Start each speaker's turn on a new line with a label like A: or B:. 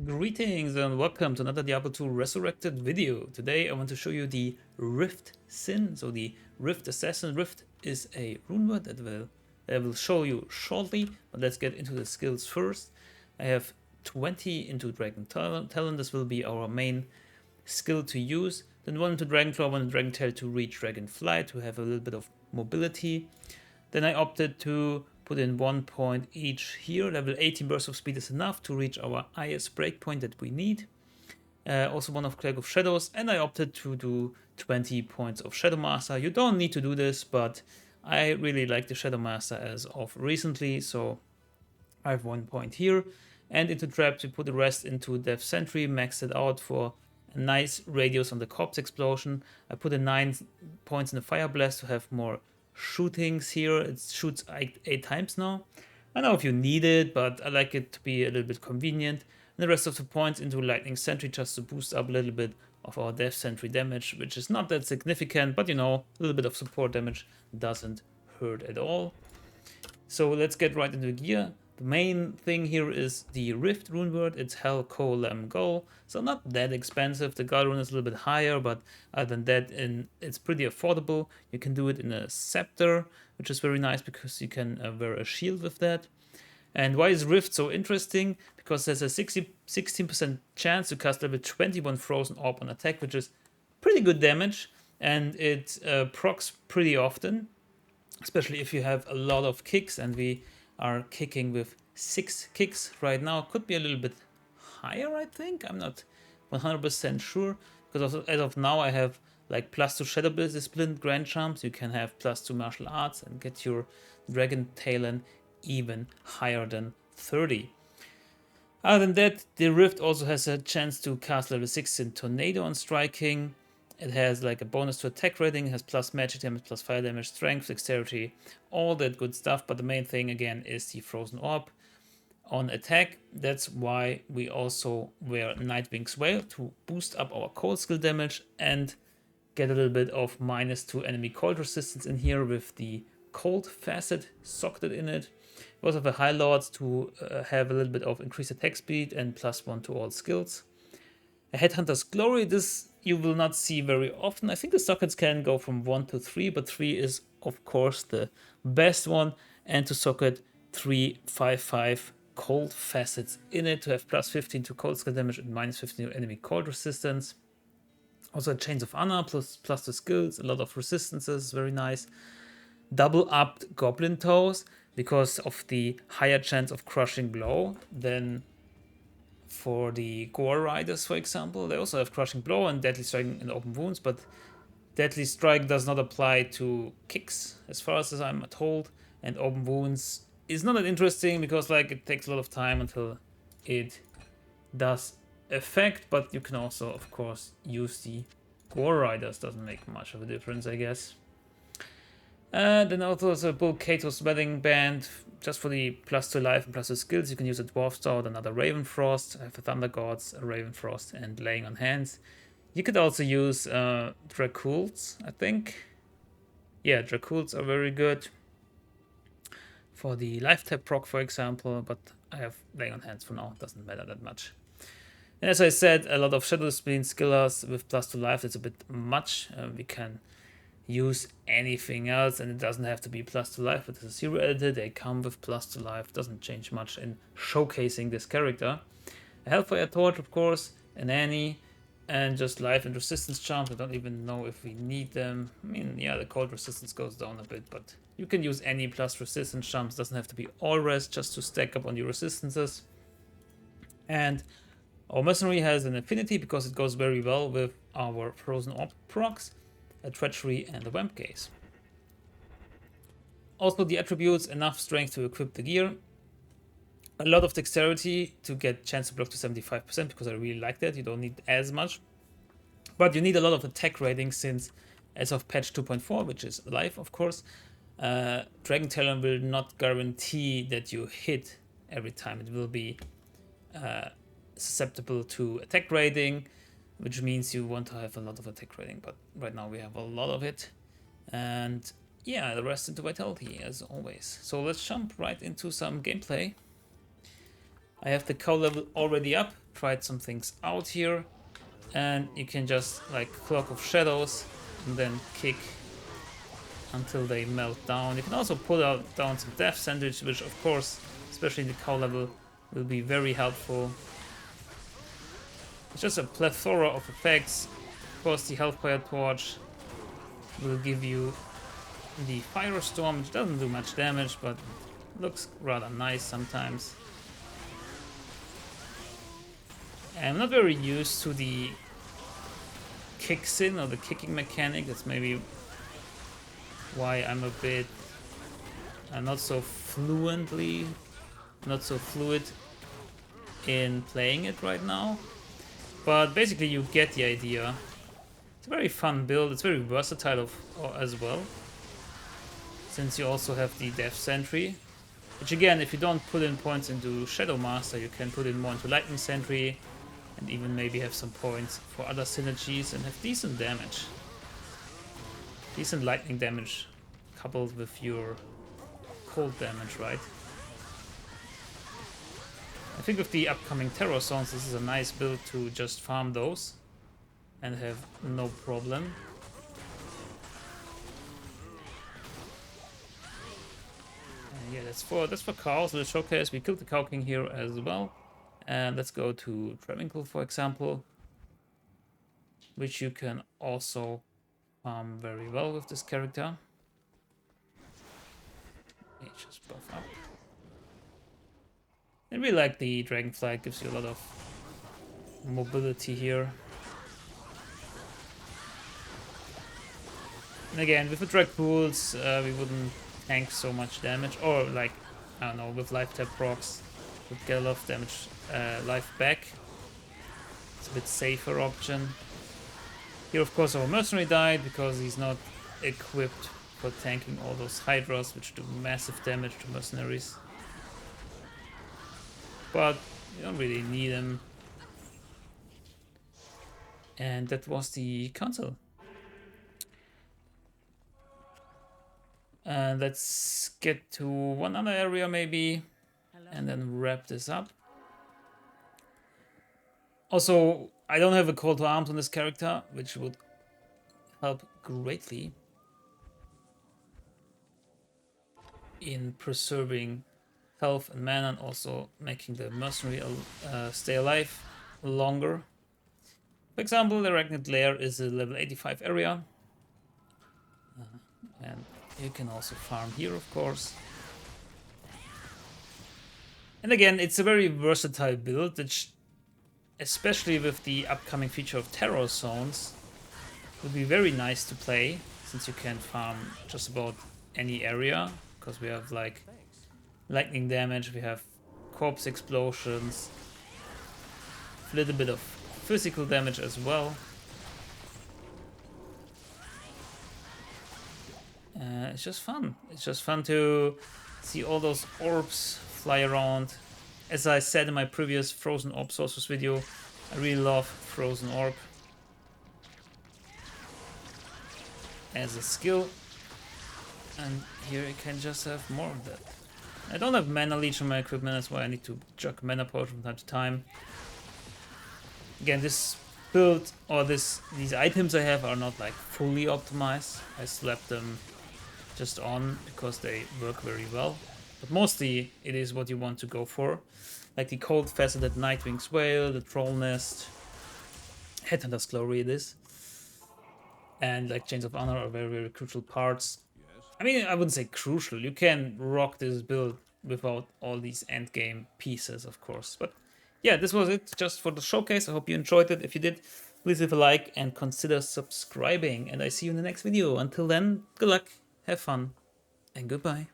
A: Greetings and welcome to another Diablo 2 Resurrected video. Today I want to show you the Riftsin, so the Rift Assassin. Rift is a rune word that I will show you shortly, but let's get into the skills first. I have 20 into Dragon Talon. This will be our main skill to use. Then 1 into Dragonclaw, 1 into Dragon Tail to reach Dragonfly, to have a little bit of mobility. Then I opted to put in 1 point each here. Level 18 burst of speed is enough to reach our highest breakpoint that we need. Also one of Clerk of Shadows, and I opted to do 20 points of Shadow Master. You don't need to do this, but I really like the Shadow Master as of recently, so I have 1 point here. And into Trap to put the rest into Death Sentry, maxed it out for a nice radius on the Corpse Explosion. I put in 9 points in the Fire Blast to have more shootings here. It shoots 8 times now. I don't know if you need it, but I like it to be a little bit convenient. And the rest of the points into Lightning Sentry just to boost up a little bit of our Death Sentry damage, which is not that significant, but you know, a little bit of support damage doesn't hurt at all. So let's get right into gear. The main thing here is the Rift rune word. It's Hell, Ko, Lem, Go. So not that expensive. The God rune is a little bit higher, but other than that, it's pretty affordable. You can do it in a scepter, which is very nice because you can wear a shield with that. And why is Rift so interesting? Because there's a 16% chance to cast level 21 Frozen Orb on attack, which is pretty good damage, and it procs pretty often, especially if you have a lot of kicks, and we are kicking with 6 kicks right now. Could be a little bit higher, I think. I'm not 100% sure, because as of now I have like +2 Shadow Discipline Grand Jumps. You can have +2 Martial Arts and get your Dragon Talon even higher than 30. Other than that, the Rift also has a chance to cast level 16 Tornado on striking. It has like a bonus to attack rating, it has plus magic damage, plus fire damage, strength, dexterity, all that good stuff. But the main thing again is the Frozen Orb on attack. That's why we also wear Nightwing's Veil to boost up our cold skill damage and get a little bit of -2 enemy cold resistance in here with the cold facet socketed in it. We also have a High Lord to have a little bit of increased attack speed and +1 to all skills. A Headhunter's Glory, this you will not see very often. I think the sockets can go from 1 to 3, but 3 is of course the best one. And to socket 3 5/5 cold facets in it to have +15 to cold skill damage and -15 to enemy cold resistance. Also Chains of Honor plus the skills, a lot of resistances, very nice. Double upped Goblin Toes because of the higher chance of crushing blow than for the Gore Riders, for example. They also have Crushing Blow and Deadly Strike and Open Wounds, but Deadly Strike does not apply to kicks, as far as I'm told, and Open Wounds is not that interesting because like it takes a lot of time until it does effect, but you can also, of course, use the Gore Riders. Doesn't make much of a difference, I guess. Then also there's a Bull Kato's Wedding Band, just for the +2 life and +2 skills. You can use a Dwarf Sword, another Ravenfrost, I have a Thunder Gods, a Ravenfrost, and Laying on Hands. You could also use Dracults, I think. Yeah, Dracults are very good for the life tap proc, for example, but I have Laying on Hands for now, doesn't matter that much. And as I said, a lot of Shadow Discipline skillers with +2 life, it's a bit much. We can use anything else, and it doesn't have to be +2 life. With the 0 editor, they come with +2 life. Doesn't change much in showcasing this character. A Hellfire Torch, of course, an Annie, and just life and resistance charms. I don't even know if we need them. I mean, yeah, the cold resistance goes down a bit, but you can use any plus resistance charms. Doesn't have to be all res, just to stack up on your resistances. And our Mercenary has an affinity because it goes very well with our Frozen Orb procs, a Treachery, and a Vamp Gaze. Also the attributes, enough strength to equip the gear, a lot of dexterity to get chance to block to 75% because I really like that. You don't need as much, but you need a lot of attack rating since as of patch 2.4, which is live of course, Dragon Talon will not guarantee that you hit every time. It will be susceptible to attack rating, which means you want to have a lot of attack rating, but right now we have a lot of it. And yeah, the rest into Vitality as always. So let's jump right into some gameplay. I have the cow level already up, tried some things out here, and you can just like Cloak of Shadows and then kick until they melt down. You can also pull down some Death Sandwich, which of course, especially in the cow level, will be very helpful. It's just a plethora of effects. Of course, the Hellfire Torch will give you the Firestorm, which doesn't do much damage, but looks rather nice sometimes. I'm not very used to the Kicksin or the kicking mechanic. That's maybe why I'm a bit not so fluid in playing it right now. But basically you get the idea. It's a very fun build. It's very versatile as well, since you also have the Death Sentry, which again, if you don't put in points into Shadow Master, you can put in more into Lightning Sentry, and even maybe have some points for other synergies and have decent damage. Decent lightning damage coupled with your cold damage, right? I think with the upcoming Terror Zones, this is a nice build to just farm those and have no problem. Yeah, that's for cows. Let's showcase. We killed the Cow King here as well. And let's go to Travincal, for example, which you can also farm very well with this character. Just buff up. I really like the Dragonfly. It gives you a lot of mobility here. And again, with the Drag Pools, we wouldn't tank so much damage, or like, I don't know, with life tap procs, would get a lot of damage life back. It's a bit safer option. Here, of course, our mercenary died because he's not equipped for tanking all those Hydras, which do massive damage to mercenaries. But you don't really need him. And that was the council. And let's get to one other area maybe, and then wrap this up. Also, I don't have a call to arms on this character, which would help greatly in preserving health and mana, and also making the mercenary stay alive longer. For example, the Resurrected Lair is a level 85 area, and you can also farm here, of course. And again, it's a very versatile build, which, especially with the upcoming feature of Terror Zones, would be very nice to play, since you can farm just about any area, because we have like lightning damage, we have corpse explosions, a little bit of physical damage as well. It's just fun. It's just fun to see all those orbs fly around. As I said in my previous Frozen Orb Sorceress video, I really love Frozen Orb as a skill. And here you can just have more of that. I don't have mana leech on my equipment, that's why I need to chuck mana potion from time to time. Again, this build, or these items I have are not like fully optimized. I slapped them just on because they work very well. But mostly it is what you want to go for. Like the Cold Faceted Nightwing's Whale, the Troll Nest, Headhunter's Glory it is. And like Chains of Honor are very, very crucial parts. I mean, I wouldn't say crucial. You can rock this build without all these endgame pieces, of course. But yeah, this was it just for the showcase. I hope you enjoyed it. If you did, please leave a like and consider subscribing. And I see you in the next video. Until then, good luck, have fun, and goodbye.